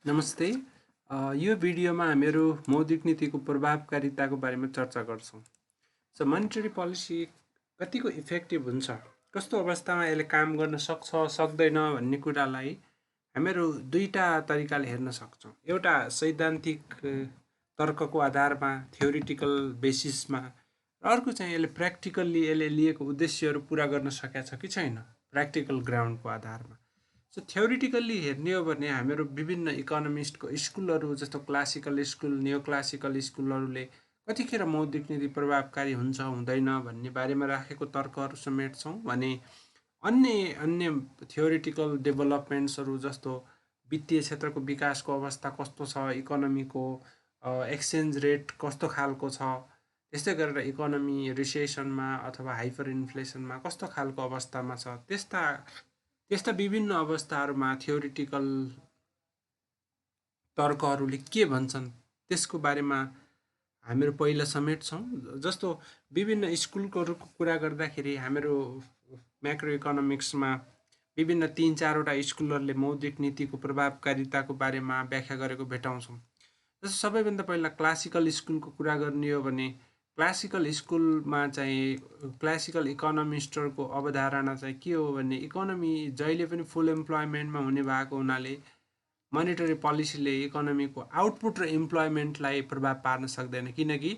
नमस्ते। यो भिडियोमा हामीहरू मौद्रिक नीतिको प्रभावकारिताको बारेमा चर्चा गर्छौँ। सो मोनेटरी पोलिसी कतिको इफेक्टिभ हुन्छ, कस्तो अवस्थामा यसले काम गर्न सक्छ सक्दैन भन्ने कुरालाई हामीहरू दुईटा तरिकाले हेर्न सक्छौँ। एउटा सैद्धान्तिक तर्कको आधारमा, थ्योरिटिकल बेसिसमा, र अर्को चाहिँ यसले प्र्याक्टिकल्ली यसले लिएको उद्देश्यहरू पुरा गर्न सकेको छ कि छैन, प्र्याक्टिकल ग्राउन्डको आधारमा। सो थ्योरिटिकल्ली हेर्ने हो भने हामीहरू विभिन्न इकोनोमिस्टको स्कुलहरू जस्तो क्लासिकल स्कुल, नियो क्लासिकल स्कुलहरूले कतिखेर मौद्रिक नीति प्रभावकारी हुन्छ हुँदैन भन्ने बारेमा राखेको तर्कहरू समेट्छौँ भने अन्य अन्य थ्योरिटिकल डेभलपमेन्ट्सहरू जस्तो वित्तीय क्षेत्रको विकासको अवस्था कस्तो छ, इकोनोमीको एक्सचेन्ज रेट कस्तो खालको छ, त्यस्तै गरेर इकोनोमी रिसेसनमा अथवा हाइपर इन्फ्लेसनमा कस्तो खालको अवस्थामा छ, त्यस्ता विभिन्न अवस्थाहरूमा थ्योरिटिकल तर्कहरूले के भन्छन् त्यसको बारेमा हामीहरू पहिला समेट्छौँ। जस्तो विभिन्न स्कुलहरूको कुरा गर्दाखेरि हामीहरू म्याक्रो इकोनोमिक्समा विभिन्न 3-4वटा स्कुलहरूले मौद्रिक नीतिको प्रभावकारिताको बारेमा व्याख्या गरेको भेटाउँछौँ। जस्तो सबैभन्दा पहिला क्लासिकल स्कुलको कुरा गर्ने हो भने क्लासिकल स्कुलमा चाहिँ क्लासिकल इकोनोमिस्टहरूको अवधारणा चाहिँ के हो भने इकोनोमी जहिले पनि फुल इम्प्लोइमेन्टमा हुने भएको हुनाले मोनेटरी पोलिसीले इकोनोमीको आउटपुट र इम्प्लोइमेन्टलाई प्रभाव पार्न सक्दैन, किनकि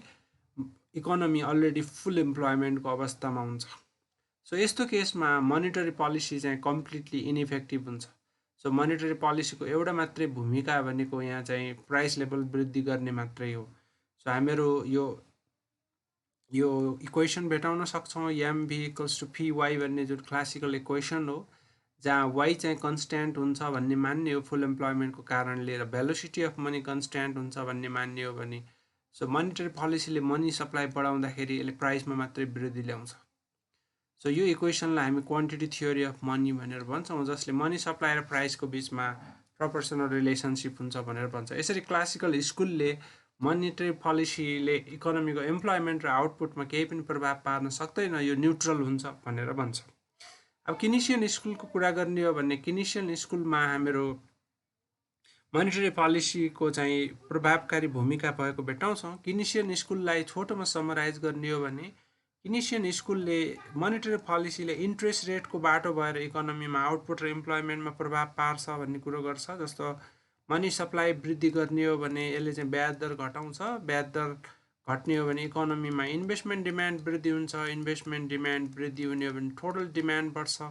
इकोनोमी अलरेडी फुल इम्प्लोइमेन्टको अवस्थामा हुन्छ। सो यस्तो केसमा मोनेटरी पोलिसी चाहिँ कम्प्लिटली इनइफेक्टिभ हुन्छ। सो मोनेटरी पोलिसीको एउटा मात्रै भूमिका भनेको यहाँ चाहिँ प्राइस लेभल वृद्धि गर्ने मात्रै हो। सो हामीहरू यो इक्वेसन भेटाउन सक्छौँ, M V equals to P Y भन्ने जुन क्लासिकल इक्वेसन हो, जहाँ वाई चाहिँ कन्स्ट्यान्ट हुन्छ भन्ने मान्ने हो फुल इम्प्लोइमेन्टको कारणले, र भेलोसिटी अफ मनी कन्स्ट्यान्ट हुन्छ भन्ने मान्ने हो भने सो मोनेटरी पोलिसीले मनी सप्लाई बढाउँदाखेरि यसले प्राइसमा मात्रै वृद्धि ल्याउँछ। सो यो इक्वेसनलाई हामी क्वान्टिटी थ्योरी अफ मनी भनेर भन्छौँ, जसले मनी सप्लाई र प्राइसको बिचमा प्रोपोर्सनल रिलेसनसिप हुन्छ भनेर भन्छ। यसरी क्लासिकल स्कुलले मोनेटरी पोलिसीले इकोनोमीको इम्प्लोइमेन्ट र आउटपुटमा केही पनि प्रभाव पार्न सक्दैन, यो न्युट्रल हुन्छ भनेर भन्छ। अब किनेसियन स्कुलको कुरा गर्ने हो भने किनेसियन स्कुलमा हामीहरू मोनेटरी पोलिसीको चाहिँ प्रभावकारी भूमिका भएको भेटाउँछौँ। किनेसियन स्कुललाई छोटोमा समराइज गर्ने हो भने किनेसियन स्कुलले मोनेटरी पोलिसीले इन्ट्रेस्ट रेटको बाटो भएर इकोनोमीमा आउटपुट र इम्प्लोइमेन्टमा प्रभाव पार्छ भन्ने कुरो गर्छ। जस्तो मनी सप्लाई वृद्धि गर्ने हो भने यसले चाहिँ ब्याज दर घटाउँछ, ब्याज दर घट्ने हो भने इकोनोमीमा इन्भेस्टमेन्ट डिमान्ड वृद्धि हुन्छ, इन्भेस्टमेन्ट डिमान्ड वृद्धि हुने हो भने टोटल डिमान्ड बढ्छ,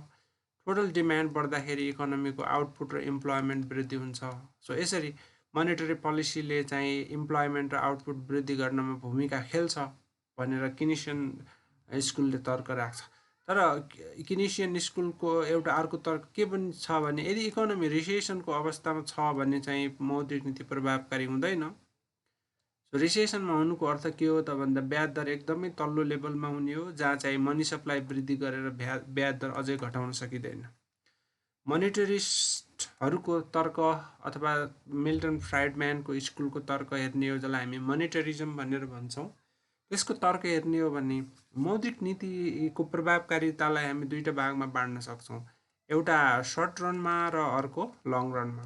टोटल डिमान्ड बढ्दाखेरि इकोनोमीको आउटपुट र इम्प्लोइमेन्ट वृद्धि हुन्छ। सो यसरी मोनेटरी पोलिसीले चाहिँ इम्प्लोइमेन्ट र आउटपुट वृद्धि गर्नमा भूमिका खेल्छ भनेर किनेसियन स्कुलले तर्क राख्छ। तर किनेसियन स्कुलको एउटा अर्को तर्क के पनि छ भने यदि इकोनोमी रिसेसनको अवस्थामा छ भने चाहिँ मौद्रिक नीति प्रभावकारी हुँदैन। सो रिसेसनमा हुनुको अर्थ के हो त भन्दा ब्याज दर एकदमै तल्लो लेभलमा हुने हो, जहाँ चाहिँ मनी सप्लाई वृद्धि गरेर ब्याज दर अझै घटाउन सकिँदैन। मोनेटरिस्टहरूको तर्क अथवा मिल्टन फ्राइडम्यानको स्कुलको तर्क हेर्ने हो, जसलाई हामी मोनेटरिज्म भनेर भन्छौँ, त्यसको तर्क हेर्ने हो भने मौद्रिक नीतिको प्रभावकारितालाई हामी दुईटा भागमा बाँड्न सक्छौँ, एउटा सर्ट रनमा र अर्को लङ रनमा।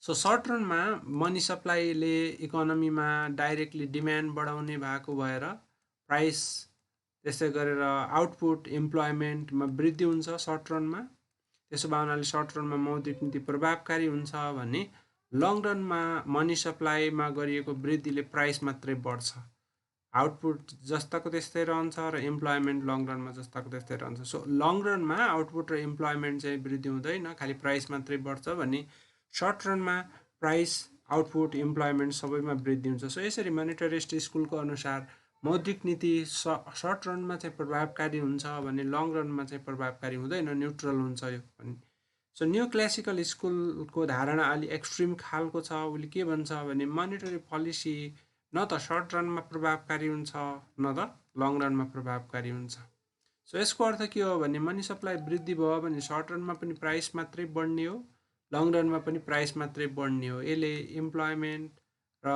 सो सर्ट रनमा मनी सप्लाईले इकोनोमीमा डाइरेक्टली डिमान्ड बढाउने भएको भएर प्राइस, त्यसै गरेर आउटपुट इम्प्लोइमेन्टमा वृद्धि हुन्छ सर्ट रनमा। त्यसो भए हुनाले सर्ट रनमा मौद्रिक नीति प्रभावकारी हुन्छ भने लङ रनमा मनी सप्लाईमा गरिएको वृद्धिले प्राइस मात्रै बढ्छ, आउटपुट जस्ताको त्यस्तै रहन्छ र इम्प्लोइमेन्ट लङ रनमा जस्ताको त्यस्तै रहन्छ। सो लङ रनमा आउटपुट र इम्प्लोइमेन्ट चाहिँ वृद्धि हुँदैन, खालि प्राइस मात्रै बढ्छ भने सर्ट रनमा प्राइस, आउटपुट, इम्प्लोइमेन्ट सबैमा वृद्धि हुन्छ। सो यसरी मोनेटरिस्ट स्कुलको अनुसार मौद्रिक नीति सर्ट रनमा चाहिँ प्रभावकारी हुन्छ भने लङ रनमा चाहिँ प्रभावकारी हुँदैन, न्युट्रल हुन्छ यो भन्ने। सो न्यू क्लासिकल स्कुलको धारणा अलि एक्सट्रिम खालको छ। उसले के भन्छ भने मोनेटरी पोलिसी न त सर्ट रनमा प्रभावकारी हुन्छ न त लङ रनमा प्रभावकारी हुन्छ। सो यसको अर्थ के हो भने मनी सप्लाई वृद्धि भयो भने सर्ट रनमा पनि प्राइस मात्रै बढ्ने हो, लङ रनमा पनि प्राइस मात्रै बढ्ने हो। यसले इम्प्लोइमेन्ट र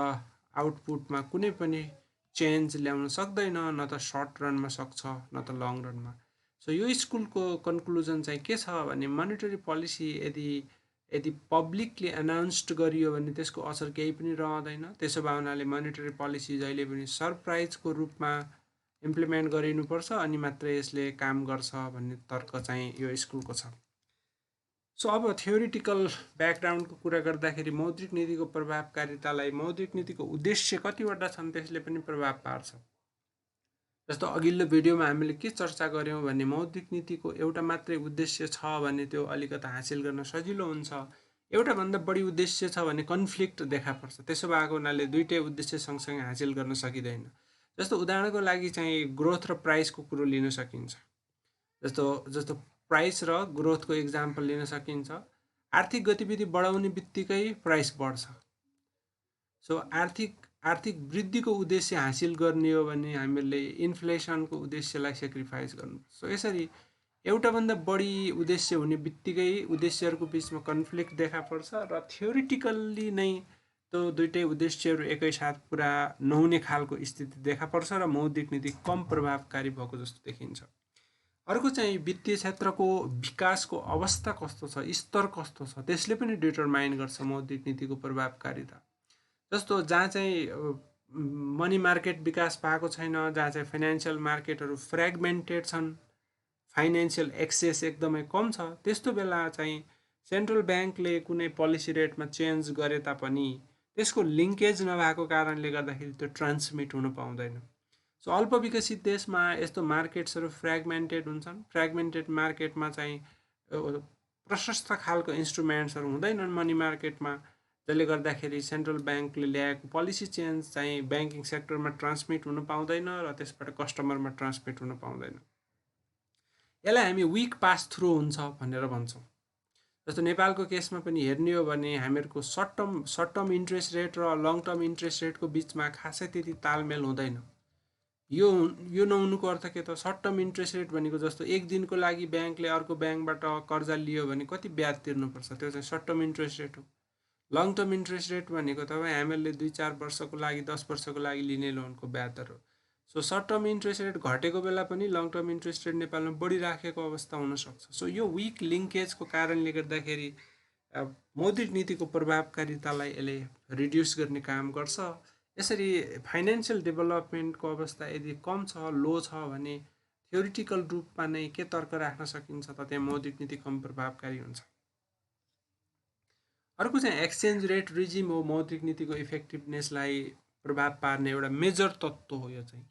आउटपुटमा कुनै पनि चेन्ज ल्याउन सक्दैन, न त सर्ट रनमा सक्छ न त लङ रनमा। सो यो स्कुलको कन्क्लुजन चाहिँ के छ भने मोनेटरी पोलिसी यदि यदि पब्लिकली एनाउन्स्ड गरियो भने त्यसको असर केही पनि रहँदैन। त्यसो भए हुनाले मोनेटरी पोलिसी जहिले पनि सरप्राइजको रूपमा इम्प्लिमेन्ट गरिनुपर्छ अनि मात्रै यसले काम गर्छ भन्ने तर्क चाहिँ यो स्कुलको छ। सो अब थ्योरिटिकल ब्याकग्राउन्डको कुरा गर्दाखेरि मौद्रिक नीतिको प्रभावकारितालाई मौद्रिक नीतिको उद्देश्य कतिवटा छन् त्यसले पनि प्रभाव पार्छ। जस्तो अघिल्लो भिडियोमा हामीले के चर्चा गऱ्यौँ भने मौद्रिक नीतिको एउटा मात्रै उद्देश्य छ भने त्यो अलिकति हासिल गर्न सजिलो हुन्छ। एउटाभन्दा बढी उद्देश्य छ भने कन्फ्लिक्ट देखा पर्छ। त्यसो भएको हुनाले दुईटै उद्देश्य सँगसँगै हासिल गर्न सकिँदैन। जस्तो उदाहरणको लागि चाहिँ ग्रोथ र प्राइसको कुरो लिन सकिन्छ। जस्तो प्राइस र ग्रोथको इक्जाम्पल लिन सकिन्छ। आर्थिक गतिविधि बढाउने बित्तिकै प्राइस बढ्छ। सो आर्थिक वृद्धिको उद्देश्य हासिल गर्ने हो भने हामीले इन्फ्लेसनको उद्देश्यलाई सेक्रिफाइस गर्नुपर्छ। सो यसरी एउटाभन्दा बढी उद्देश्य हुने बित्तिकै उद्देश्यहरूको बिचमा कन्फ्लिक्ट देखा पर्छ र थ्योरिटिकल्ली नै त्यो दुईटै उद्देश्यहरू एकैसाथ पुरा नहुने खालको स्थिति देखा पर्छ र मौद्रिक नीति कम प्रभावकारी भएको जस्तो देखिन्छ। अर्को चाहिँ वित्तीय क्षेत्रको विकासको अवस्था कस्तो छ, स्तर कस्तो छ, त्यसले पनि डिटरमाइन गर्छ मौद्रिक नीतिको प्रभावकारिता। जस्तो जहाँ चाहिँ मनी मार्केट विकास भएको छैन, जहाँ चाहिँ फाइनेन्सियल मार्केटहरू फ्रेगमेन्टेड छन्, फाइनेन्सियल एक्सेस एकदमै कम छ, त्यस्तो बेला चाहिँ सेन्ट्रल ब्याङ्कले कुनै पोलिसी रेटमा चेन्ज गरे तापनि त्यसको लिङ्केज नभएको कारणले गर्दाखेरि त्यो ट्रान्समिट हुन पाउँदैन। सो अल्प विकसित देशमा यस्तो मार्केट्सहरू फ्रेगमेन्टेड हुन्छन्। फ्रेगमेन्टेड मार्केटमा चाहिँ प्रशस्त खालको इन्स्ट्रुमेन्ट्सहरू हुँदैनन् मनी मार्केटमा, जसले गर्दाखेरि सेन्ट्रल ब्याङ्कले ल्याएको पोलिसी चेन्ज चाहिँ ब्याङ्किङ सेक्टरमा ट्रान्समिट हुन पाउँदैन र त्यसबाट कस्टमरमा ट्रान्समिट हुन पाउँदैन। यसलाई हामी विक पास थ्रु हुन्छ भनेर भन्छौँ। जस्तो नेपालको केसमा पनि हेर्ने हो भने हामीहरूको सर्ट टर्म इन्ट्रेस्ट रेट र लङ टर्म इन्ट्रेस्ट रेटको बिचमा खासै त्यति तालमेल हुँदैन। यो नहुनुको अर्थ के त, सर्ट टर्म इन्ट्रेस्ट रेट भनेको जस्तो एक दिनको लागि ब्याङ्कले अर्को ब्याङ्कबाट कर्जा लियो भने कति ब्याज तिर्नुपर्छ, त्यो चाहिँ सर्ट टर्म इन्ट्रेस्ट रेट हो। लङ टर्म इन्ट्रेस्ट रेट भनेको तपाईँ हामीले 2-4 वर्षको लागि 10 वर्षको लागि लिने लोनको ब्याज दर हो। So short term interest rate घटेको बेला पनि लङ टर्म इन्ट्रेस्ट रेट नेपालमा बढिराखेको अवस्था हुनसक्छ। सो यो विक लिङ्केजको कारणले गर्दाखेरि मौद्रिक नीतिको प्रभावकारितालाई यसले रिड्युस गर्ने काम गर्छ। यसरी फाइनेन्सियल डेभलपमेन्टको अवस्था यदि कम छ, लो छ भने थ्योरिटिकल रूपमा नै के तर्क राख्न सकिन्छ त त्यहाँ मौद्रिक नीति कम प्रभावकारी हुन्छ। अर्को चाहिँ एक्सचेन्ज रेट रिजिम हो मौद्रिक नीतिको इफेक्टिभनेसलाई प्रभाव पार्ने एउटा मेजर तत्त्व हो यो चाहिँ।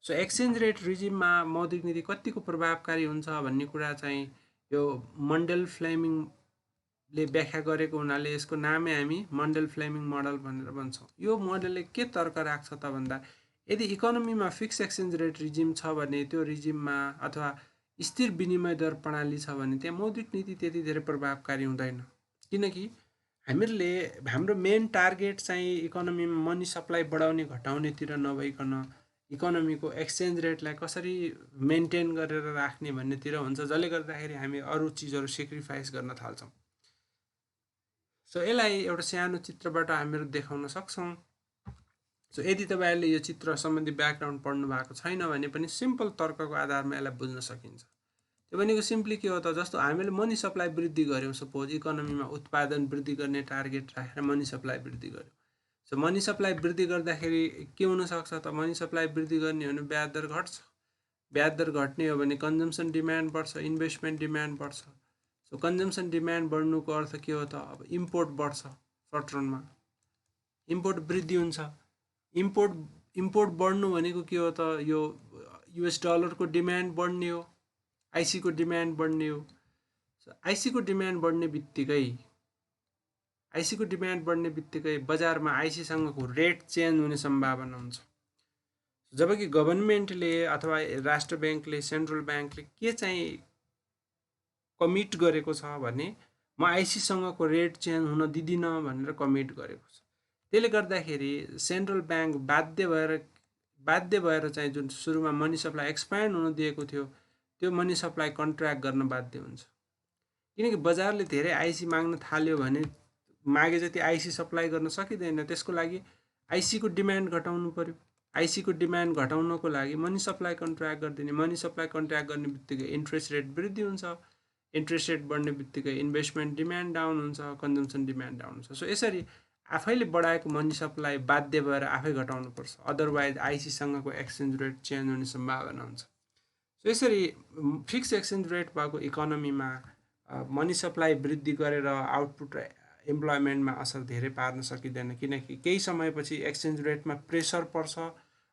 सो एक्सचेन्ज रेट रिजिममा मौद्रिक नीति कतिको प्रभावकारी हुन्छ भन्ने कुरा चाहिँ यो मन्डेल फ्लेमिङले व्याख्या गरेको हुनाले यसको नामै हामी मन्डेल फ्लेमिङ मोडल भनेर भन्छौँ। यो मोडलले के तर्क राख्छ त भन्दा यदि इकोनोमीमा फिक्स एक्सचेन्ज रेट रिजिम छ भने त्यो रिजिममा अथवा स्थिर विनिमय दर प्रणाली छ भने त्यहाँ मौद्रिक नीति त्यति धेरै प्रभावकारी हुँदैन। किनकि हाम्रो मेन टार्गेट चाहिँ इकोनोमीमा मनी सप्लाई बढाउने घटाउनेतिर नभइकन इकोनोमीको एक्सचेन्ज रेटलाई कसरी मेन्टेन गरेर राख्ने भन्नेतिर हुन्छ, जसले गर्दाखेरि हामी अरू चिजहरू सेक्रिफाइस गर्न थाल्छौँ। सो यसलाई एउटा सानो चित्रबाट हामीहरू देखाउन सक्छौँ। सो यदि तपाईँहरूले यो चित्र सम्बन्धी ब्याकग्राउन्ड पढ्नु भएको छैन भने पनि सिम्पल तर्कको आधारमा यसलाई बुझ्न सकिन्छ। त्यो भनेको सिम्पली के हो त, जस्तो हामीले मनी सप्लाई वृद्धि गऱ्यौँ, सपोज इकोनोमीमा उत्पादन वृद्धि गर्ने टार्गेट राखेर मनी सप्लाई वृद्धि गऱ्यौँ। सो मनी सप्लाई वृद्धि गर्दाखेरि के हुनसक्छ त, मनी सप्लाई वृद्धि गर्ने हो भने ब्याज दर घट्छ। ब्याज दर घट्ने हो भने कन्जम्सन डिमान्ड बढ्छ, इन्भेस्टमेन्ट डिमान्ड बढ्छ। सो कन्जम्सन डिमान्ड बढ्नुको अर्थ के हो त, अब इम्पोर्ट बढ्छ, सर्ट रनमा इम्पोर्ट वृद्धि हुन्छ। इम्पोर्ट बढ्नु भनेको के हो त, यो US डलरको डिमान्ड बढ्ने हो, आइसीको डिमान्ड बढ्ने हो। सो आइसीको डिमान्ड बढ्ने बित्तिकै बजारमा आइसीसँगको रेट चेन्ज हुने सम्भावना हुन्छ। जबकि गभर्नमेन्टले अथवा राष्ट्र ब्याङ्कले, सेन्ट्रल ब्याङ्कले के चाहिँ कमिट गरेको छ भने म आइसीसँगको रेट चेन्ज हुन दिदिनँ भनेर कमिट गरेको छ। त्यसले गर्दाखेरि सेन्ट्रल ब्याङ्क बाध्य भएर चाहिँ जुन सुरुमा मनी सप्लाई एक्सप्यान्ड हुन दिएको थियो त्यो मनी सप्लाई कन्ट्र्याक्ट गर्न बाध्य हुन्छ। किनकि बजारले धेरै आइसी माग्न थाल्यो भने मागे जति आइसी सप्लाई गर्न सकिँदैन। त्यसको लागि आइसीको डिमान्ड घटाउनु पर्यो। आइसीको डिमान्ड घटाउनको लागि मनी सप्लाई कन्ट्र्याक्ट गरिदिने, मनी सप्लाई कन्ट्र्याक्ट गर्ने बित्तिकै इन्ट्रेस्ट रेट वृद्धि हुन्छ। इन्ट्रेस्ट रेट बढ्ने बित्तिकै इन्भेस्टमेन्ट डिमान्ड डाउन हुन्छ, कन्जम्सन डिमान्ड डाउन हुन्छ। सो यसरी आफैले बढाएको मनी सप्लाई बाध्य भएर आफै घटाउनुपर्छ, अदरवाइज आइसीसँगको एक्सचेन्ज रेट चेन्ज हुने सम्भावना हुन्छ। सो यसरी फिक्स एक्सचेन्ज रेट भएको इकोनोमीमा मनी सप्लाई वृद्धि गरेर आउटपुट र इम्प्लोइमेन्टमा असर धेरै पार्न सकिँदैन, किनकि केही समयपछि एक्सचेन्ज रेटमा प्रेसर पर्छ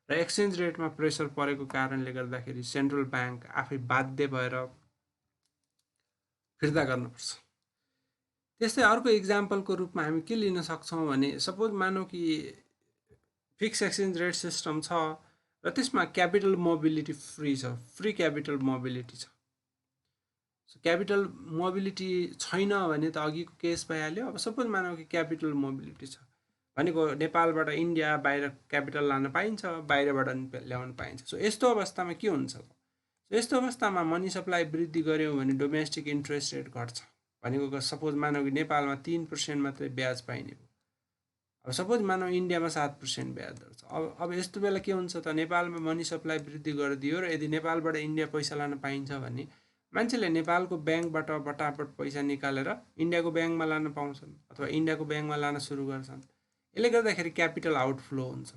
र एक्सचेन्ज रेटमा प्रेसर परेको कारणले गर्दाखेरि सेन्ट्रल ब्याङ्क आफै बाध्य भएर फिर्ता गर्नुपर्छ। त्यस्तै अर्को इक्जाम्पलको रूपमा हामी के लिन सक्छौँ भने, सपोज मानौँ कि फिक्स एक्सचेन्ज रेट सिस्टम छ र त्यसमा capital mobility free capital mobility छ। सो क्यापिटल मोबिलिटी छैन भने त अघिको केस भइहाल्यो। अब सपोज मानौँ कि क्यापिटल मोबिलिटी छ भनेको नेपालबाट इन्डिया बाहिर क्यापिटल लान पाइन्छ, बाहिरबाट ल्याउन पाइन्छ। सो यस्तो अवस्थामा के हुन्छ त? यस्तो अवस्थामा मनी सप्लाई वृद्धि गऱ्यौँ भने डोमेस्टिक इन्ट्रेस्ट रेट घट्छ। भनेको सपोज मानौँ कि नेपालमा 3% मात्रै ब्याज पाइने हो, अब सपोज मानौँ इन्डियामा 7% ब्याज दर छ। अब यस्तो बेला के हुन्छ त, नेपालमा मनी सप्लाई वृद्धि गरिदियो र यदि नेपालबाट इन्डिया पैसा लान पाइन्छ भने मान्छेले नेपालको ब्याङ्कबाट बटाबट पैसा निकालेर इन्डियाको ब्याङ्कमा लान पाउँछन् अथवा इन्डियाको ब्याङ्कमा लान सुरु गर्छन्। यसले गर्दाखेरि क्यापिटल आउटफ्लो हुन्छ।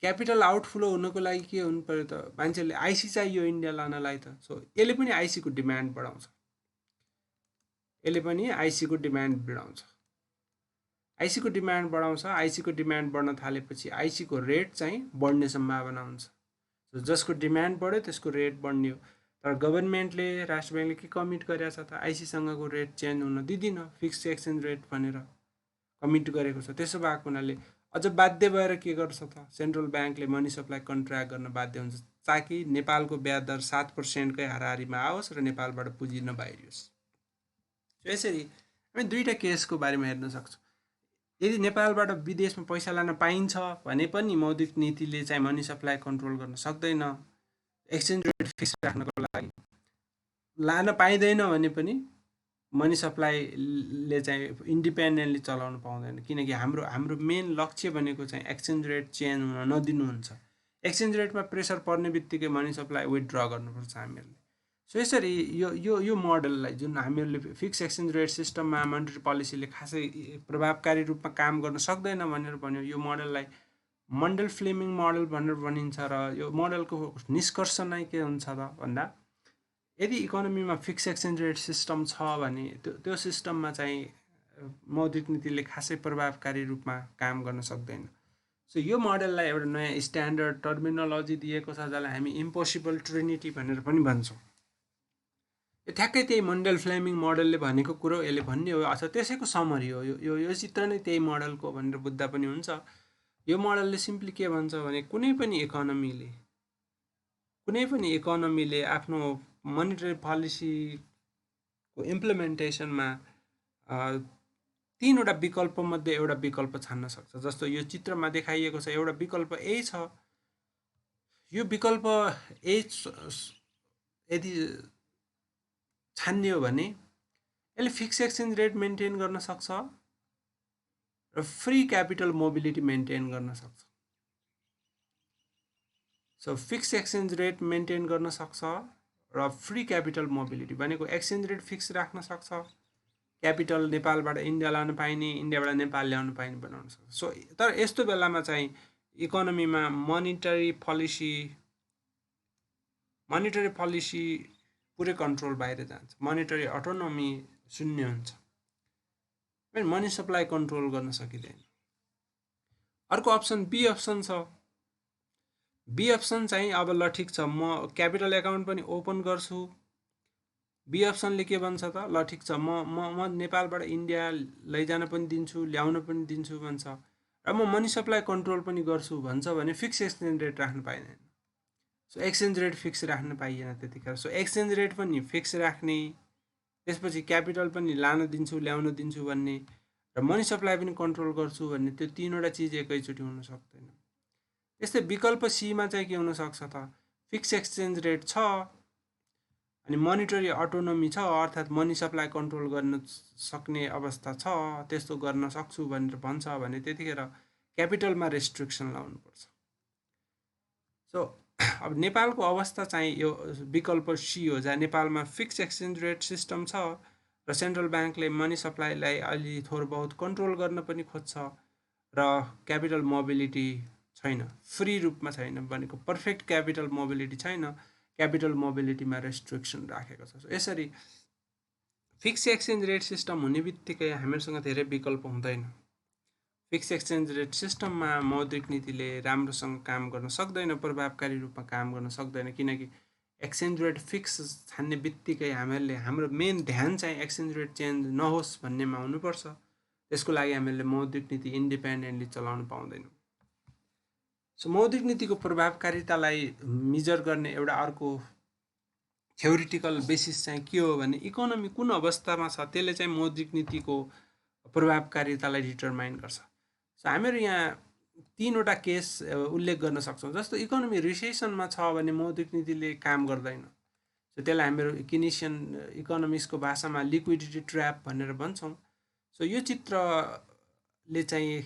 क्यापिटल आउटफ्लो हुनको लागि के हुनु पर्यो त, मान्छेले आइसी चाहियो इन्डिया लानलाई त। सो यसले पनि आइसीको डिमान्ड बढाउँछ, आइसीको डिमान्ड बढाउँछ। आइसीको डिमान्ड बढ्न थालेपछि आइसीको रेट चाहिँ बढ्ने सम्भावना हुन्छ। जसको डिमान्ड बढ्यो त्यसको रेट बढ्ने हो। तर गभर्मेन्टले, राष्ट्र ब्याङ्कले के कमिट गरेको छ त, आइसीसँगको रेट चेन्ज हुन दिँदिन, फिक्स एक्सचेन्ज रेट भनेर कमिट गरेको छ। त्यसो भएको हुनाले अझ बाध्य भएर के गर्छ त, सेन्ट्रल ब्याङ्कले मनी सप्लाई कन्ट्र्याक्ट गर्न बाध्य हुन्छ, ताकि नेपालको ब्याज दर 7%कै हाराहारीमा आओस् र नेपालबाट पुँजी नबाहिरियोस्। यसरी हामी दुईवटा केसको बारेमा हेर्न सक्छौँ। यदि नेपालबाट विदेशमा पैसा लान पाइन्छ भने पनि मौद्रिक नीतिले चाहिँ मनी सप्लाई कन्ट्रोल गर्न सक्दैन। एक्सचेन्ज रेट फिक्स राख्नको लागि लान पाइँदैन भने पनि मनी सप्लाईले चाहिँ इन्डिपेन्डेन्टली चलाउन पाउँदैन, किनकि हाम्रो मेन लक्ष्य भनेको चाहिँ एक्सचेन्ज रेट चेन्ज हुन नदिनु हुन्छ। एक्सचेन्ज रेटमा प्रेसर पर्ने बित्तिकै मनी सप्लाई विथड्र गर्नुपर्छ हामीहरूले। सो यसरी यो मोडललाई जुन हामीहरूले फिक्स एक्सचेन्ज रेट सिस्टममा मोनेटरी पोलिसीले खासै प्रभावकारी रूपमा काम गर्न सक्दैन भनेर भन्यो, यो मोडललाई मन्डल फ्लेमिङ मोडल भनेर भनिन्छ। र यो मोडलको निष्कर्ष नै के हुन्छ त भन्दा, यदि इकोनोमीमा फिक्स एक्सचेन्ज रेट सिस्टम छ भने त्यो सिस्टममा चाहिँ मौद्रिक नीतिले खासै प्रभावकारी रूपमा काम गर्न सक्दैन। सो यो मोडललाई एउटा नयाँ स्ट्यान्डर्ड टर्मिनोलोजी दिएको छ, जसलाई हामी इम्पोसिबल ट्रिनिटी भनेर पनि भन्छौँ। यो ठ्याक्कै त्यही मन्डल फ्लेमिङ मोडलले भनेको कुरो यसले भन्ने हो, अथवा त्यसैको समरी हो। यो चित्र नै त्यही मोडलको भनेर बुझ्दा पनि हुन्छ। यो मोडलले सिम्पली के भन्छ भने, कुनै पनि इकोनोमीले आफ्नो मोनेटरी पोलिसीको इम्प्लिमेन्टेसनमा तीनवटा विकल्पमध्ये एउटा विकल्प छान्न सक्छ। जस्तो यो चित्रमा देखाइएको छ, एउटा विकल्प ए छ। यो विकल्प ए यदि छान्ने हो भने यसले फिक्स एक्सचेन्ज रेट मेन्टेन गर्न सक्छ र फ्री क्यापिटल मोबिलिटी मेन्टेन गर्न सक्छ। So fix exchange rate maintain गर्न सक्छ र फ्री क्यापिटल मोबिलिटी भनेको एक्सचेन्ज रेट फिक्स राख्न सक्छ, क्यापिटल नेपालबाट इन्डिया लान पाइने, इन्डियाबाट नेपाल ल्याउन पाइने बनाउन सक्छ। सो तर यस्तो बेलामा चाहिँ इकोनोमीमा मोनेटरी पोलिसी पुरै कन्ट्रोल बाहिर जान्छ, मोनेटरी अटोनोमी शून्य हुन्छ, मनी सप्लाई कन्ट्रोल गर्न सकिँदैन। अर्को अप्सन बी अप्सन छ। बी अप्सन चाहिँ अब ल ठिक छ, म क्यापिटल एकाउन्ट पनि ओपन गर्छु। बी अप्सनले के भन्छ त, ल ठिक छ, म नेपालबाट इन्डिया लैजान पनि दिन्छु, ल्याउन पनि दिन्छु भन्छ, र म मनी सप्लाई कन्ट्रोल पनि गर्छु भन्छ भने फिक्स एक्सचेन्ज रेट राख्न पाइँदैन। सो एक्सचेन्ज रेट फिक्स राख्न पाइएन त्यतिखेर। सो एक्सचेन्ज रेट पनि फिक्स राख्ने, त्यसपछि क्यापिटल पनि लान दिन्छु, ल्याउन दिन्छु भन्ने, र मनी सप्लाई पनि कन्ट्रोल गर्छु भन्ने, त्यो तीनवटा चिज एकैचोटि हुन सक्दैन। त्यस्तै विकल्प सीमा चाहिँ के हुनसक्छ त, फिक्स एक्सचेन्ज रेट छ अनि मोनेटरी अटोनोमी छ, अर्थात् मनी सप्लाई कन्ट्रोल गर्न सक्ने अवस्था छ, त्यस्तो गर्न सक्छु भनेर भन्छ भने त्यतिखेर क्यापिटलमा रेस्ट्रिक्सन लाउनुपर्छ। सो अब नेपालको अवस्था चाहिँ यो विकल्प सी हो, जहाँ नेपालमा फिक्स एक्सचेन्ज रेट सिस्टम छ र सेन्ट्रल ब्याङ्कले मनी सप्लाईलाई अलि थोर बहुत कन्ट्रोल गर्न पनि खोज्छ र क्यापिटल मोबिलिटी छैन, फ्री रूपमा छैन, भनेको पर्फेक्ट क्यापिटल मोबिलिटी छैन, क्यापिटल मोबिलिटीमा रेस्ट्रिक्सन राखेको छ। यसरी फिक्स एक्सचेन्ज रेट सिस्टम हुने बित्तिकै हामीहरूसँग धेरै विकल्प हुँदैन। फिक्स एक्सचेन्ज रेट सिस्टममा मौद्रिक नीतिले राम्रोसँग काम गर्न सक्दैन, प्रभावकारी रूपमा काम गर्न सक्दैन, किनकि एक्सचेन्ज रेट फिक्स छान्ने बित्तिकै हामीहरूले हाम्रो मेन ध्यान चाहिँ एक्सचेन्ज रेट चेन्ज नहोस् भन्नेमा हुनुपर्छ। त्यसको लागि हामीहरूले मौद्रिक नीति इन्डिपेन्डेन्टली चलाउन पाउँदैनौँ। सो मौद्रिक नीतिको प्रभावकारितालाई मेजर गर्ने एउटा अर्को थ्योरिटिकल बेसिस चाहिँ के हो भने इकोनोमी कुन अवस्थामा छ त्यसले चाहिँ मौद्रिक नीतिको प्रभावकारितालाई डिटरमाइन गर्छ। सो हामीहरू यहाँ 3वटा केस उल्लेख गर्न सक्छौँ। जस्तो इकोनोमी रिसेसनमा छ भने मौद्रिक नीतिले काम गर्दैन। सो त्यसलाई हामीहरू किनेसियन इकोनोमिक्सको भाषामा लिक्विडिटी ट्र्याप भनेर भन्छौँ। सो यो चित्रले चाहिँ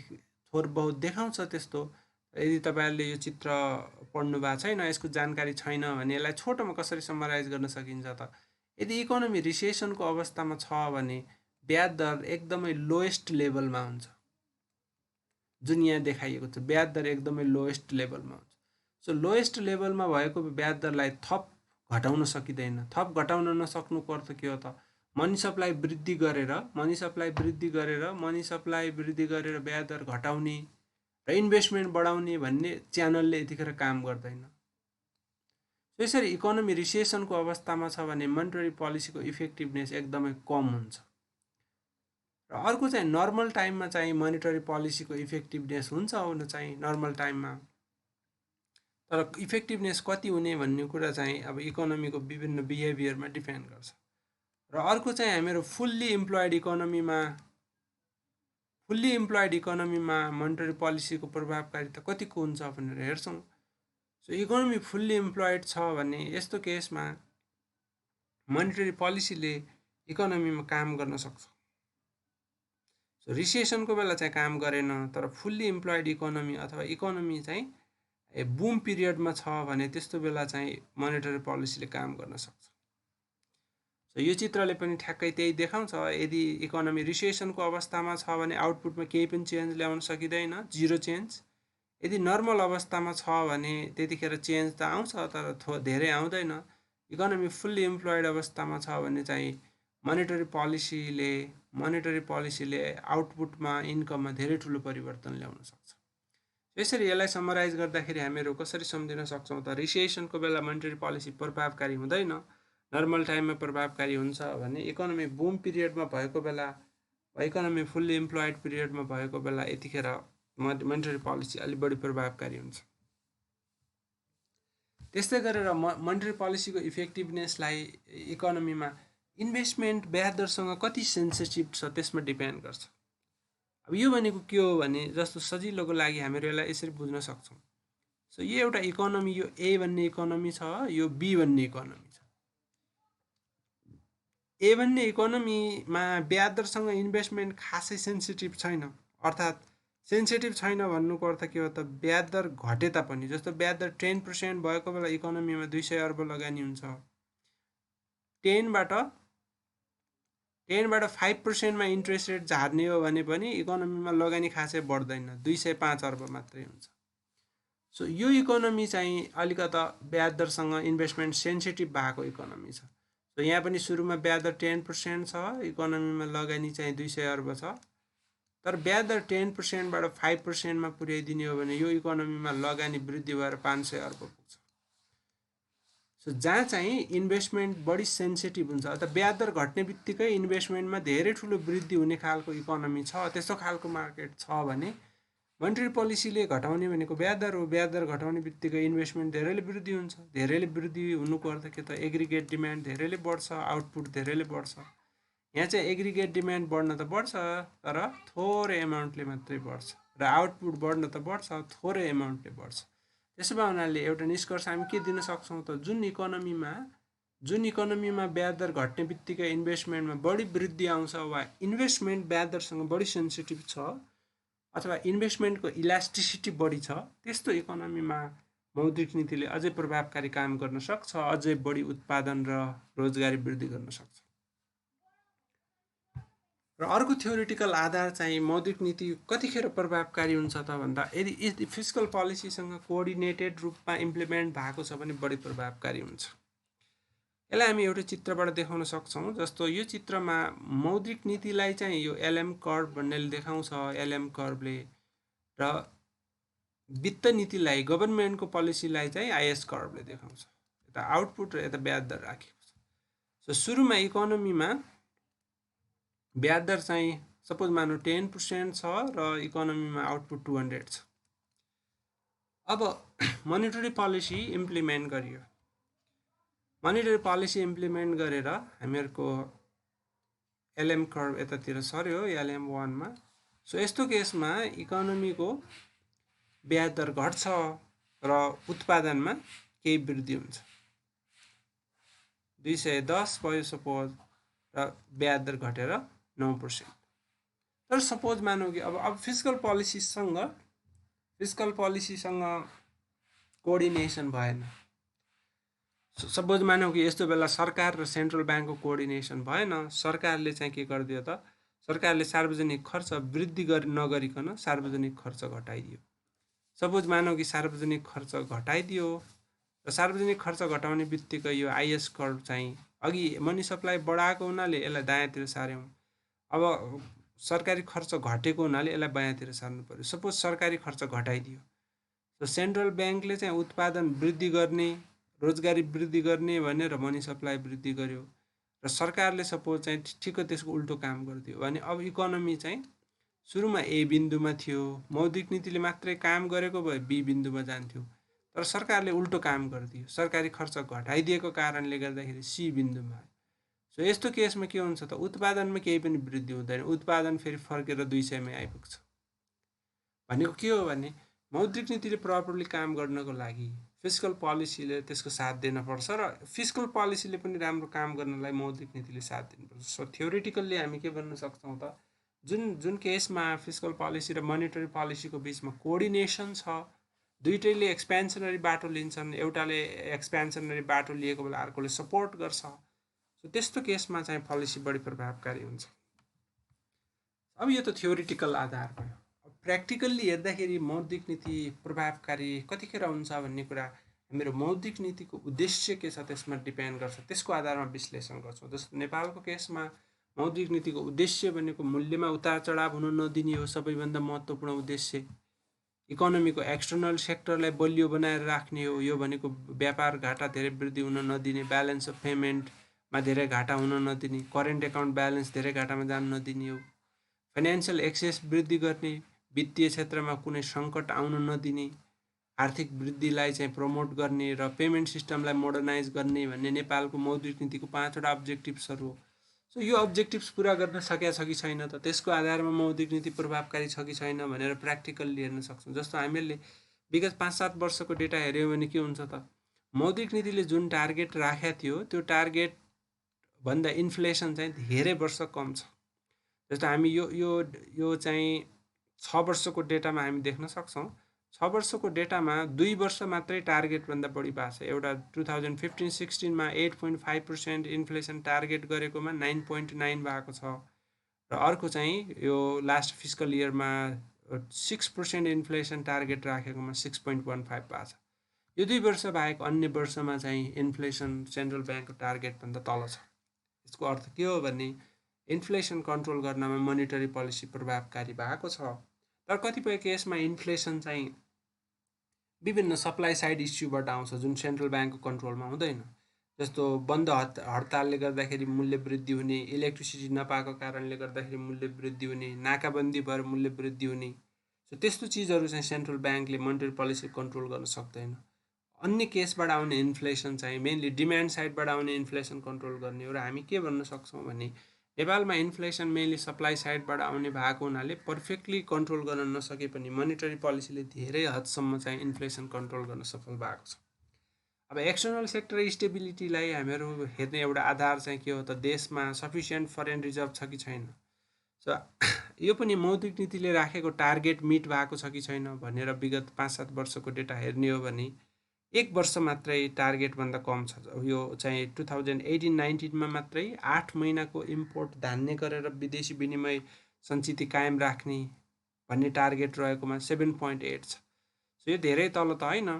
थोर बहुत देखाउँछ त्यस्तो। यदि तपाईँहरूले यो चित्र पढ्नु भएको छैन, यसको जानकारी छैन भने यसलाई छोटोमा कसरी समराइज गर्न सकिन्छ त, यदि इकोनोमी रिसेसनको अवस्थामा छ भने ब्याज दर एकदमै लोएस्ट लेभलमा हुन्छ, जुन यहाँ देखाइएको छ ब्याज दर एकदमै लोएस्ट लेभलमा हुन्छ। सो लोएस्ट लेभलमा भएको ब्याज दरलाई थप घटाउन सकिँदैन। थप घटाउन नसक्नुको अर्थ के हो त, मनी सप्लाई वृद्धि गरेर ब्याज दर घटाउने र इन्भेस्टमेन्ट बढाउने भन्ने च्यानलले यतिखेर काम गर्दैन। यसरी इकोनोमी रिसेसनको अवस्थामा छ भने मोनेटरी पोलिसीको इफेक्टिभनेस एकदमै कम हुन्छ। र अर्को चाहिँ नर्मल टाइममा चाहिँ मोनेटरी पोलिसीको इफेक्टिभनेस हुन्छ हुन चाहिँ नर्मल टाइममा, तर इफेक्टिभनेस कति हुने भन्ने कुरा चाहिँ अब इकोनोमीको विभिन्न बिहेभियरमा डिपेन्ड गर्छ। र अर्को चाहिँ हामीहरू फुल्ली इम्प्लोइड इकोनोमीमा मोनेटरी पोलिसीको प्रभावकारिता कतिको हुन्छ भनेर हेर्छौँ। सो इकोनोमी फुल्ली इम्प्लोइड छ भने यस्तो केसमा मोनेटरी पोलिसीले इकोनोमीमा काम गर्न सक्छ। सो रिसेसनको बेला चाहिँ काम गरेन, तर फुल्ली इम्प्लोइड इकोनोमी अथवा इकोनोमी चाहिँ बुम पिरियडमा छ भने त्यस्तो बेला चाहिँ मोनेटरी पोलिसीले काम गर्न सक्छ। सो यो चित्रले पनि ठ्याक्कै त्यही देखाउँछ। यदि इकोनोमी रिसेसनको अवस्थामा छ भने आउटपुटमा केही पनि चेन्ज ल्याउन सकिँदैन, जिरो चेन्ज। यदि नर्मल अवस्थामा छ भने त्यतिखेर चेन्ज त आउँछ तर धेरै आउँदैन। इकोनोमी फुल्ली इम्प्लोइड अवस्थामा छ भने चाहिँ मोनेटरी पोलिसीले आउटपुटमा इन्कममा धेरै ठुलो परिवर्तन ल्याउन सक्छ। यसरी यसलाई समराइज गर्दाखेरि हामीहरू कसरी सम्झिन सक्छौँ त, रिसेसनको बेला मोनेटरी पोलिसी प्रभावकारी हुँदैन, नर्मल टाइममा प्रभावकारी हुन्छ भने इकोनोमी बुम पिरियडमा भएको बेला वा इकोनोमी फुल्ली इम्प्लोइड पिरियडमा भएको बेला यतिखेर मोनेटरी पोलिसी अलि बढी प्रभावकारी हुन्छ। त्यस्तै गरेर मोनेटरी पोलिसीको इफेक्टिभनेसलाई इकोनोमीमा इन्भेस्टमेन्ट ब्याज दरसँग कति सेन्सिटिभ छ त्यसमा डिपेन्ड गर्छ। अब यो भनेको के हो भने जस्तो सजिलोको लागि हामीहरू यसलाई यसरी बुझ्न सक्छौँ। सो यो एउटा इकोनोमी, यो ए भन्ने इकोनोमी छ, यो बी भन्ने इकोनोमी छ। ए भन्ने इकोनोमीमा ब्याज दरसँग इन्भेस्टमेन्ट खासै सेन्सिटिभ छैन। अर्थात् सेन्सिटिभ छैन भन्नुको अर्थ के हो त, ब्याज दर घटे तापनि, जस्तो ब्याज दर 10% भएको बेला इकोनोमीमा 200 अर्ब लगानी हुन्छ। 10बाट 5%मा इन्ट्रेस्ट रेट झार्ने हो भने पनि इकोनोमीमा लगानी खासै बढ्दैन, 205 अर्ब मात्रै हुन्छ। सो यो इकोनोमी चाहिँ अलिकता ब्याज दरसँग इन्भेस्टमेन्ट सेन्सिटिभ भएको इकोनोमी छ। सो यहाँ पनि सुरुमा ब्याज दर 10% छ, इकोनोमीमा लगानी चाहिँ 200 अर्ब छ, तर ब्याज दर 10%बाट 5%मा पुर्याइदिने हो भने यो इकोनोमीमा लगानी वृद्धि भएर 500 अर्ब पुग्छ। सो जहाँ चाहिँ इन्भेस्टमेन्ट बढी सेन्सिटिभ हुन्छ अथवा ब्याज दर घट्ने बित्तिकै इन्भेस्टमेन्टमा धेरै ठुलो वृद्धि हुने खालको इकोनोमी छ, त्यस्तो खालको मार्केट छ भने मोनेटरी पोलिसीले घटाउने भनेको ब्याज दर हो। ब्याज दर घटाउने बित्तिकै इन्भेस्टमेन्ट धेरैले वृद्धि हुन्छ। धेरैले वृद्धि हुनुको अर्थ के त, एग्रिगेट डिमान्ड धेरैले बढ्छ, आउटपुट धेरैले बढ्छ। यहाँ चाहिँ एग्रिगेट डिमान्ड बढ्न त बढ्छ तर थोरै एमाउन्टले मात्रै बढ्छ, र आउटपुट बढ्न त बढ्छ थोरै एमाउन्टले बढ्छ। त्यसो भए हुनाले एउटा निष्कर्ष हामी के दिन सक्छौँ त, जुन इकोनोमीमा ब्याज दर घट्ने बित्तिकै इन्भेस्टमेन्टमा बढी वृद्धि आउँछ वा इन्भेस्टमेन्ट ब्याज दरसँग बढी सेन्सिटिभ छ अथवा इन्भेस्टमेन्टको इलास्टिसिटी बढी छ, त्यस्तो इकोनोमीमा मौद्रिक नीतिले अझै प्रभावकारी काम गर्न सक्छ, अझै बढी उत्पादन र रोजगारी वृद्धि गर्न सक्छ। र अर्को थ्योरिटिकल आधार चाहिँ मौद्रिक नीति कतिखेर प्रभावकारी हुन्छ त भन्दा यदि फिस्कल पोलिसीसँग कोअर्डिनेटेड रूपमा इम्प्लिमेन्ट भएको छ भने बढी प्रभावकारी हुन्छ। यसलाई हामी एउटा चित्रबाट देखाउन सक्छौँ। जस्तो यो चित्रमा मौद्रिक नीतिलाई चाहिँ यो एलएम कर्भ भन्नेले देखाउँछ, एलएम कर्भले, र वित्त नीतिलाई गभर्मेन्टको पोलिसीलाई चाहिँ आइएस कर्भले देखाउँछ। यता आउटपुट र यता ब्याज दर राखेको छ। सो सुरुमा इकोनोमीमा ब्याज दर चाहिँ सपोज मानौँ 10% छ र इकोनोमीमा आउटपुट 200 छ। अब मोनिटरी पोलिसी इम्प्लिमेन्ट गरियो। मोनिटरी पोलिसी इम्प्लिमेन्ट गरेर हामीहरूको एलएम कर्भ यतातिर सर्यो LM1 मा। सो यस्तो केसमा इकोनोमीको ब्याज दर घट्छ र उत्पादनमा केही वृद्धि हुन्छ। 210 भयो सपोज, र ब्याज दर घटेर 9%। तर सपोज मानौँ कि अब फिस्कल पोलिसीसँग कोअर्डिनेसन भएन। सपोज मानौँ कि यस्तो बेला सरकार र सेन्ट्रल ब्याङ्कको कोअर्डिनेसन भएन। सरकारले चाहिँ के गरिदियो त, सरकारले सार्वजनिक खर्च वृद्धि नगरिकन सार्वजनिक खर्च घटाइदियो। सपोज मानौँ कि सार्वजनिक खर्च घटाइदियो र सार्वजनिक खर्च घटाउने बित्तिकै यो आइएस कर्भ चाहिँ अघि मनी सप्लाई बढाएको हुनाले यसलाई दायाँतिर सार्यौँ। अब सरकारी खर्च घटेको हुनाले यसलाई बायाँतिर सार्नु पर्यो। सपोज सरकारी खर्च घटाइदियो, सो सेन्ट्रल ब्याङ्कले चाहिँ उत्पादन वृद्धि गर्ने, रोजगारी वृद्धि गर्ने भनेर मनी सप्लाई वृद्धि गर्यो, र सरकारले सपोज चाहिँ ठिक्क त्यसको उल्टो काम गरिदियो भने अब इकोनोमी चाहिँ सुरुमा ए बिन्दुमा थियो, मौद्रिक नीतिले मात्रै काम गरेको भए बी बिन्दुमा जान्थ्यो। तर सरकारले उल्टो काम गरिदियो, सरकारी खर्च घटाइदिएको कारणले गर्दाखेरि सी बिन्दुमा आयो। सो यस्तो केसमा के हुन्छ त, उत्पादनमा केही पनि वृद्धि हुँदैन, उत्पादन फेरि फर्केर 200 मै आइपुग्छ। भनेको के हो भने मौद्रिक नीतिले प्रपरली काम गर्नको लागि फिस्कल पोलिसीले त्यसको साथ दिनुपर्छ र फिस्कल पोलिसीले पनि राम्रो काम गर्नलाई मौद्रिक नीतिले साथ दिनुपर्छ। सो थ्योरिटिकल्ली हामी के भन्न सक्छौँ त, जुन केसमा फिस्कल पोलिसी र मोनिटरी पोलिसीको बिचमा कोअर्डिनेसन छ, दुईटैले एक्सपेन्सनरी बाटो लिन्छन्, एउटाले एक्सपेन्सनरी बाटो लिएको बेला अर्कोले सपोर्ट गर्छ, सो त्यस्तो केसमा चाहिँ पोलिसी बढी प्रभावकारी हुन्छ। अब यो त थ्योरिटिकल आधार भयो। प्र्याक्टिकल्ली हेर्दाखेरि मौद्रिक नीति प्रभावकारी कतिखेर हुन्छ भन्ने कुरा हाम्रो मौद्रिक नीतिको उद्देश्य के छ त्यसमा डिपेन्ड गर्छ, त्यसको आधारमा विश्लेषण गर्छौँ। जस्तो नेपालको केसमा मौद्रिक नीतिको उद्देश्य भनेको मूल्यमा उतार चढाव हुन नदिने हो, सबैभन्दा महत्त्वपूर्ण उद्देश्य। इकोनोमीको एक्सटर्नल सेक्टरलाई बलियो बनाएर राख्ने हो, यो भनेको व्यापार घाटा धेरै वृद्धि हुन नदिने, ब्यालेन्स अफ पेमेन्टमा धेरै घाटा हुन नदिने, करेन्ट एकाउन्ट ब्यालेन्स धेरै घाटामा जान नदिने हो, फाइनेन्सियल एक्सेस वृद्धि गर्ने, वित्तीय क्षेत्रमा कुनै सङ्कट आउन नदिने, आर्थिक वृद्धिलाई चाहिँ प्रमोट गर्ने र पेमेन्ट सिस्टमलाई मोडर्नाइज गर्ने भन्ने नेपालको मौद्रिक नीतिको 5वटा अब्जेक्टिभ्सहरू हो। सो यो अब्जेक्टिभ्स पुरा गर्न सकेका छ कि छैन त, त्यसको आधारमा मौद्रिक नीति प्रभावकारी छ कि छैन भनेर प्र्याक्टिकल्ली हेर्न सक्छौँ। जस्तो हामीले विगत 5-7 वर्षको डेटा हेऱ्यौँ भने के हुन्छ त, मौद्रिक नीतिले जुन टार्गेट राखेको थियो त्यो टार्गेटभन्दा इन्फ्लेसन चाहिँ धेरै वर्ष कम छ। जस्तो हामी यो चाहिँ 6 वर्षको डेटामा हामी देख्न सक्छौँ। 6 वर्षको डेटामा 2 वर्ष मात्रै टार्गेटभन्दा बढी भएको छ। एउटा 2015-16 मा 8.5% इन्फ्लेसन टार्गेट गरेकोमा 9.9 भएको छ, र अर्को चाहिँ यो लास्ट फिस्कल इयरमा 6% इन्फ्लेसन टार्गेट राखेकोमा 6.15 भएको छ। यो 2 वर्ष बाहेक अन्य वर्षमा चाहिँ इन्फ्लेसन सेन्ट्रल ब्याङ्कको टार्गेटभन्दा तल छ। यसको अर्थ के हो भने इन्फ्लेसन कन्ट्रोल गर्नमा मोनिटरी पोलिसी प्रभावकारी भएको छ। तर कतिपय केसमा इन्फ्लेसन चाहिँ विभिन्न सप्लाई साइड इस्युबाट आउँछ जुन सेन्ट्रल ब्याङ्कको कन्ट्रोलमा हुँदैन। जस्तो बन्द हडतालले गर्दाखेरि मूल्य वृद्धि हुने, इलेक्ट्रिसिटी नपाएको कारणले गर्दाखेरि मूल्य वृद्धि हुने, नाकाबन्दी भएर मूल्य वृद्धि हुने, सो त्यस्तो चिजहरू चाहिँ सेन्ट्रल ब्याङ्कले मोनिटरी पोलिसी कन्ट्रोल गर्न सक्दैन। अन्य केसबाट आउने इन्फ्लेसन चाहिँ मेनली डिमान्ड साइडबाट आउने इन्फ्लेसन कन्ट्रोल गर्ने हो। र हामी के भन्न सक्छौँ भने नेपालमा इन्फ्लेसन मेनली सप्लाई साइडबाट आउने भएको हुनाले पर्फेक्टली कन्ट्रोल गर्न नसके पनि मोनिटरी पोलिसीले धेरै हदसम्म चाहिँ इन्फ्लेसन कन्ट्रोल गर्न सफल भएको छ। अब एक्सटर्नल सेक्टर स्टेबिलिटीलाई हामीहरू हेर्ने एउटा आधार चाहिँ के हो त, देशमा सफिसियन्ट फरेन रिजर्भ छ कि छैन। सो यो पनि मौद्रिक नीतिले राखेको टार्गेट मिट भएको छ कि छैन भनेर विगत 5-7 वर्षको डेटा हेर्ने हो भने 1 वर्ष मात्रै टार्गेटभन्दा कम छ। यो चाहिँ 2018-19 मात्रै 8 महिनाको इम्पोर्ट धान्य गरेर विदेशी विनिमय सञ्चित कायम राख्ने भन्ने टार्गेट रहेकोमा 7.8 छ। सो यो धेरै तल त होइन।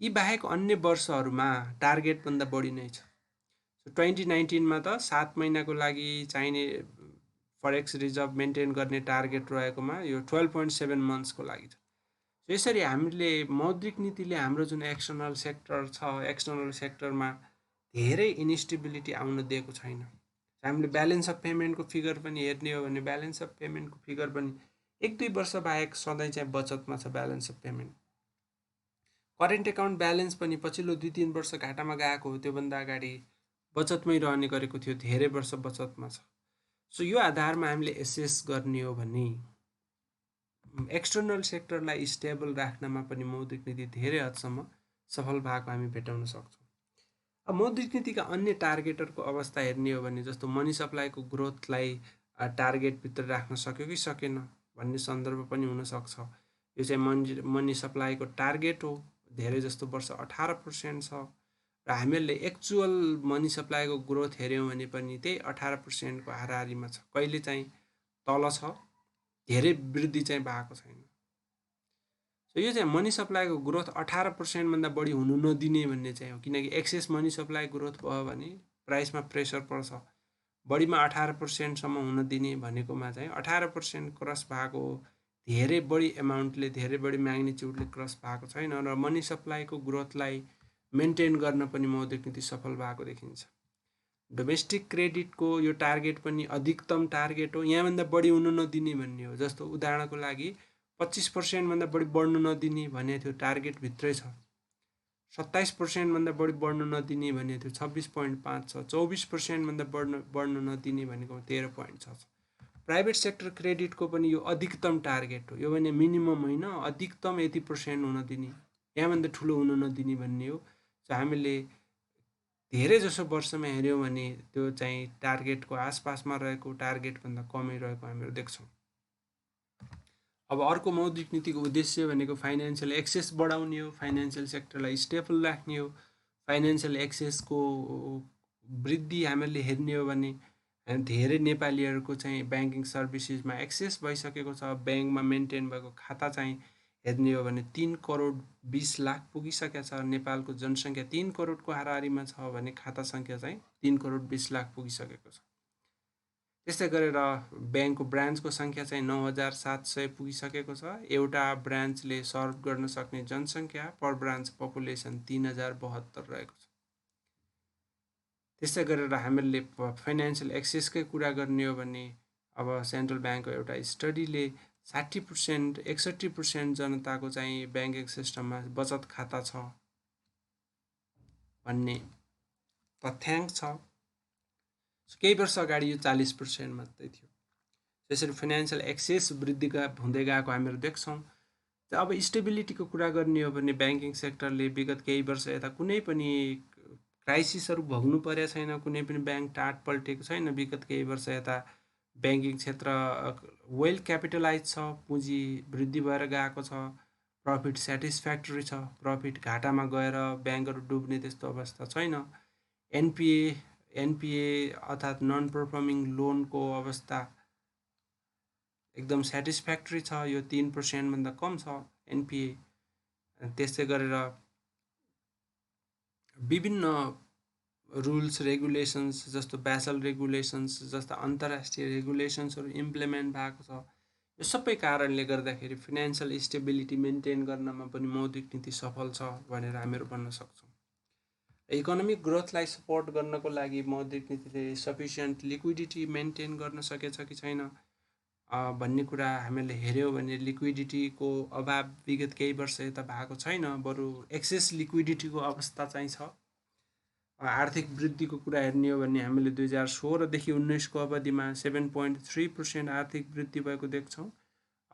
यी बाहेक अन्य वर्षहरूमा टार्गेटभन्दा बढी नै छ। सो 2019 त 7 महिनाको लागि चाहिने फरेक्स रिजर्भ मेन्टेन गर्ने टार्गेट रहेकोमा यो 12.7 मन्थ्सको लागि छ। यसरी हामीले मौद्रिक नीतिले हाम्रो जुन एक्सटर्नल सेक्टर छ, एक्सटर्नल सेक्टरमा धेरै इन्स्टेबिलिटी आउन दिएको छैन। हामीले ब्यालेन्स अफ पेमेन्टको फिगर पनि हेर्ने हो भने ब्यालेन्स अफ पेमेन्टको फिगर पनि 1-2 वर्ष बाहेक सधैँ चाहिँ बचतमा छ balance of payment. Current account balance पनि पछिल्लो 2-3 वर्ष घाटामा गएको हो, त्योभन्दा अगाडि बचतमै रहने गरेको थियो, धेरै वर्ष बचतमा छ। सो यो आधारमा हामीले एसेस गर्ने हो भने एक्सटर्नल सेक्टरलाई स्टेबल राख्नमा पनि मौद्रिक नीति धेरै हदसम्म सफल भएको हामी भेटाउन सक्छौँ। अब मौद्रिक नीतिका अन्य टार्गेटहरूको अवस्था हेर्ने हो भने जस्तो मनी सप्लाईको ग्रोथलाई टार्गेटभित्र राख्न सक्यो कि सकेन भन्ने सन्दर्भ पनि हुनसक्छ। यो चाहिँ मनी सप्लाईको टार्गेट हो, धेरै जस्तो वर्ष 18% छ र हामीहरूले एक्चुअल मनी सप्लाईको ग्रोथ हेऱ्यौँ भने पनि त्यही 18% को हाराहारीमा छ। कहिले चाहिँ तल छ, धेरै वृद्धि चाहिँ भएको छैन। सो यो चाहिँ मनी सप्लाईको ग्रोथ 18% भन्दा बढी हुनु नदिने भन्ने चाहिँ हो, किनकि एक्सेस मनी सप्लाई ग्रोथ भयो भने प्राइसमा प्रेसर पर्छ। बढीमा 18% सम्म हुन दिने भनेकोमा चाहिँ 18% क्रस भएको धेरै बढी एमाउन्टले, धेरै बढी म्याग्निच्युडले क्रस भएको छैन र मनी सप्लाईको ग्रोथलाई मेन्टेन गर्न पनि मौद्रिक नीति सफल भएको देखिन्छ। डोमेस्टिक क्रेडिटको यो टार्गेट पनि अधिकतम टार्गेट हो, यहाँभन्दा बढी हुन नदिने भन्ने हो। जस्तो उदाहरणको लागि 25% भन्दा बढी बढ्नु नदिने भनेको थियो, टार्गेटभित्रै छ। 27% भन्दा बढी बढ्नु नदिने भनेको थियो, 26.5 छ। 24% भन्दा बढ्नु नदिने भनेको 13.6 छ। प्राइभेट सेक्टर क्रेडिटको पनि यो अधिकतम टार्गेट हो, यो भने मिनिमम होइन, अधिकतम यति % हुन दिने, यहाँभन्दा ठुलो हुन नदिने भन्ने हो। सो हामीले धेरै जसो वर्षमा हेऱ्यौँ भने त्यो चाहिँ टार्गेटको आसपासमा रहेको, टार्गेटभन्दा कमै रहेको हामीहरू देख्छौँ। अब अर्को मौद्रिक नीतिको उद्देश्य भनेको फाइनेन्सियल एक्सेस बढाउने हो, फाइनेन्सियल सेक्टरलाई स्टेबल राख्ने हो। फाइनेन्सियल एक्सेसको वृद्धि हामीले हेर्ने हो भने धेरै नेपालीहरूको चाहिँ ब्याङ्किङ सर्भिसेसमा एक्सेस भइसकेको छ। ब्याङ्कमा मेन्टेन भएको खाता चाहिँ हेर्ने हो भने 3 करोड 20 लाख पुगिसकेको छ। नेपालको जनसङ्ख्या 3 करोडको हाराहारीमा छ भने खाता सङ्ख्या चाहिँ 3 करोड 20 लाख पुगिसकेको छ। त्यस्तै गरेर ब्याङ्कको ब्रान्चको सङ्ख्या चाहिँ 9,700 पुगिसकेको छ। एउटा ब्रान्चले सर्भ गर्न सक्ने जनसङ्ख्या पर ब्रान्च पपुलेसन 3,072 रहेको छ। त्यस्तै गरेर हामीले फाइनेन्सियल एक्सेसकै कुरा गर्ने हो भने अब सेन्ट्रल ब्याङ्कको एउटा स्टडीले 60%, 61% जनताको चाहिँ ब्याङ्किङ सिस्टममा बचत खाता छ भन्ने तथ्याङ्क छ। केही वर्ष अगाडि यो 40% मात्रै थियो। त्यसरी फाइनेन्सियल एक्सेस वृद्धि हुँदै गएको हामीहरू देख्छौँ। अब स्टेबिलिटीको कुरा गर्ने हो भने ब्याङ्किङ सेक्टरले विगत केही वर्ष यता कुनै पनि क्राइसिसहरू भोग्नु परेको छैन, कुनै पनि ब्याङ्क टाट पल्टेको छैन। विगत केही वर्ष यता ब्याङ्किङ क्षेत्र वेल क्यापिटलाइज छ, पुँजी वृद्धि भएर गएको छ, प्रफिट सेटिस्फ्याक्टरी छ, प्रफिट घाटामा गएर ब्याङ्कहरू डुब्ने त्यस्तो अवस्था छैन। एनपिए अर्थात् नन पर्फर्मिङ लोनको अवस्था एकदम सेटिस्फ्याक्ट्री छ, यो 3% भन्दा कम छ एनपिए। त्यस्तै गरेर विभिन्न रुल्स रेगुलेसन्स जस्तो बेसल रेगुलेसन्स जस्ता अन्तर्राष्ट्रिय रेगुलेसन्सहरू इम्प्लिमेन्ट भएको छ। यो सबै कारणले गर्दाखेरि फाइनेन्सियल स्टेबिलिटी मेन्टेन गर्नमा पनि मौद्रिक नीति सफल छ भनेर हामीहरू भन्न सक्छौँ। इकोनोमिक ग्रोथलाई सपोर्ट गर्नको लागि मौद्रिक नीतिले सफिसियन्ट लिक्विडिटी मेन्टेन गर्न सकेछ कि छैन भन्ने कुरा हामीले हेऱ्यौँ भने लिक्विडिटीको अभाव विगत केही वर्ष यता भएको छैन, बरु एक्सेस लिक्विडिटीको अवस्था चाहिँ छ। आर्थिक वृद्धिको कुरा हेर्ने हो भने हामीले 2016देखि 19को अवधिमा 7.3% आर्थिक वृद्धि भएको देख्छौँ।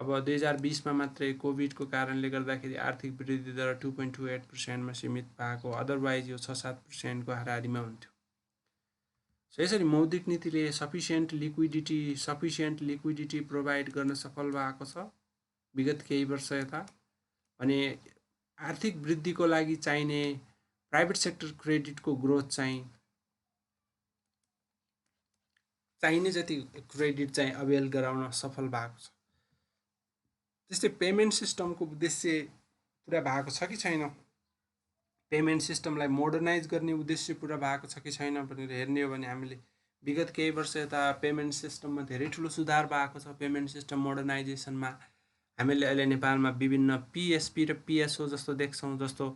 अब 2020मा मात्रै कोभिडको कारणले गर्दाखेरि आर्थिक वृद्धि दर 2.28%मा सीमित भएको, अदरवाइज यो 6-7% को हाराहारीमा हुन्थ्यो। सो यसरी मौद्रिक नीतिले सफिसियन्ट लिक्विडिटी प्रोभाइड गर्न सफल भएको छ विगत केही वर्ष यता। भने आर्थिक वृद्धिको लागि चाहिने प्राइभेट सेक्टर क्रेडिटको ग्रोथ चाहिने जति क्रेडिट चाहिँ अवेल गराउन सफल भएको छ। त्यस्तै पेमेन्ट सिस्टमको उद्देश्य पुरा भएको छ कि छैन, पेमेन्ट सिस्टमलाई मोडर्नाइज गर्ने उद्देश्य पुरा भएको छ कि छैन भनेर हेर्ने हो भने हामीले विगत केही वर्ष यता पेमेन्ट सिस्टममा धेरै ठुलो सुधार भएको छ। पेमेन्ट सिस्टम मोडर्नाइजेसनमा हामीले अहिले नेपालमा विभिन्न पिएसपी र पिएसओ जस्तो देख्छौँ, जस्तो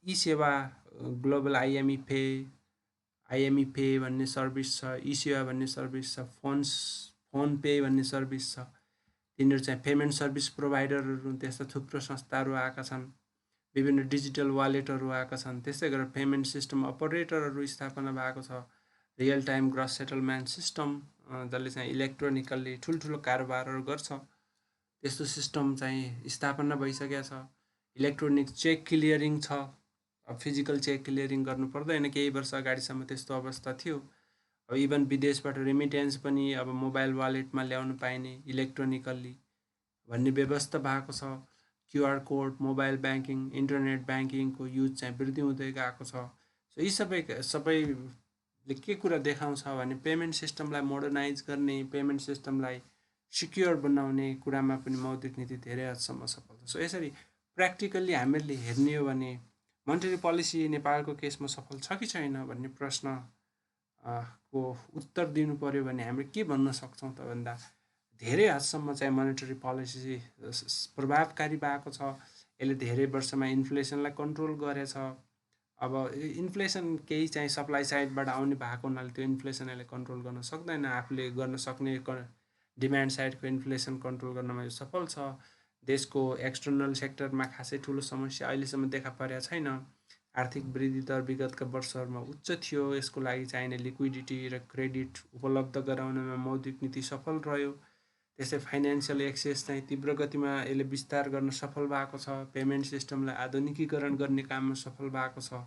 ई सेवा ग्लोबल आइएमई पे भन्ने सर्भिस छ, ई सेवा भन्ने सर्भिस छ, फोन पे भन्ने सर्भिस छ। तिनीहरू चाहिँ पेमेन्ट सर्भिस प्रोभाइडरहरू, त्यस्ता थुप्रो संस्थाहरू आएका छन्। विभिन्न डिजिटल वालेटहरू आएका छन्। त्यस्तै गरेर पेमेन्ट सिस्टम अपरेटरहरू स्थापना भएको छ। Real time gross settlement system, जसले चाहिँ इलेक्ट्रोनिकल्ली ठुल्ठुलो कारोबारहरू गर्छ, त्यस्तो सिस्टम चाहिँ स्थापना भइसकेको छ। इलेक्ट्रोनिक चेक क्लियरिङ छ, फिजिकल चेक क्लियरिङ गर्नु पर्दैन। केही वर्ष अगाडिसम्म त्यस्तो अवस्था थियो। अब इभन विदेशबाट रेमिटेन्स पनि अब मोबाइल वालेटमा ल्याउनु पाइने इलेक्ट्रोनिकल्ली भन्ने व्यवस्था भएको छ। QR code, mobile banking, internet ब्याङ्किङको युज चाहिँ वृद्धि हुँदै गएको छ। सो यी सबैले के कुरा देखाउँछ भने पेमेन्ट सिस्टमलाई मोडर्नाइज गर्ने, पेमेन्ट सिस्टमलाई सिक्योर बनाउने कुरामा पनि मौद्रिक नीति धेरै हदसम्म सफल छ। सो यसरी प्र्याक्टिकल्ली हामीले हेर्ने हो भने मोनेटरी पोलिसी नेपालको केसमा सफल छ कि छैन भन्ने प्रश्न को उत्तर दिनु पर्यो भने हामीले के भन्न सक्छौँ त भन्दा धेरै हदसम्म चाहिँ मोनेटरी पोलिसी प्रभावकारी भएको छ। यसले धेरै वर्षमा इन्फ्लेसनलाई कन्ट्रोल गरेछ। अब इन्फ्लेसन केही चाहिँ सप्लाई साइडबाट आउने भएको हुनाले त्यो इन्फ्लेसन यसले कन्ट्रोल गर्न सक्दैन। आफूले गर्न सक्ने डिमान्ड साइडको इन्फ्लेसन कन्ट्रोल गर्नमा यो सफल छ। देशको एक्सटर्नल सेक्टरमा खासै ठुलो समस्या अहिलेसम्म देखा परेको छैन। आर्थिक वृद्धि दर विगतका वर्षहरूमा उच्च थियो। यसको लागि चाहिने लिक्विडिटी र क्रेडिट उपलब्ध गराउनमा मौद्रिक नीति सफल रह्यो। त्यस्तै फाइनेन्सियल एक्सेस चाहिँ तीव्र गतिमा यसले विस्तार गर्न सफल भएको छ। पेमेन्ट सिस्टमलाई आधुनिकीकरण गर्ने काममा सफल भएको छ।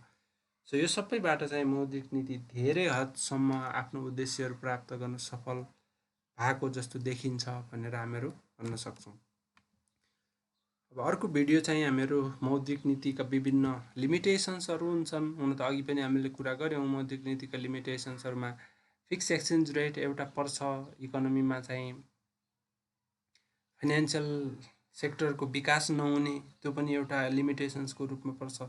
सो यो सबैबाट चाहिँ मौद्रिक नीति धेरै हदसम्म आफ्नो उद्देश्यहरू प्राप्त गर्न सफल भएको जस्तो देखिन्छ भनेर हामीहरू भन्न सक्छौँ। अब अर्को भिडियो चाहिँ हामीहरू मौद्रिक नीतिका विभिन्न लिमिटेसन्सहरू हुन्छन्। हुन त अघि पनि हामीले कुरा गऱ्यौँ मौद्रिक नीतिका लिमिटेसन्सहरूमा फिक्स एक्सचेन्ज रेट एउटा पर्छ। इकोनोमीमा चाहिँ फाइनेन्सियल सेक्टरको विकास नहुने, त्यो पनि एउटा लिमिटेसन्सको रूपमा पर्छ।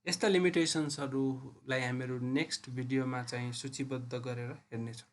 यस्ता लिमिटेसन्सहरूलाई हामीहरू नेक्स्ट भिडियोमा चाहिँ सूचीबद्ध गरेर हेर्नेछौँ।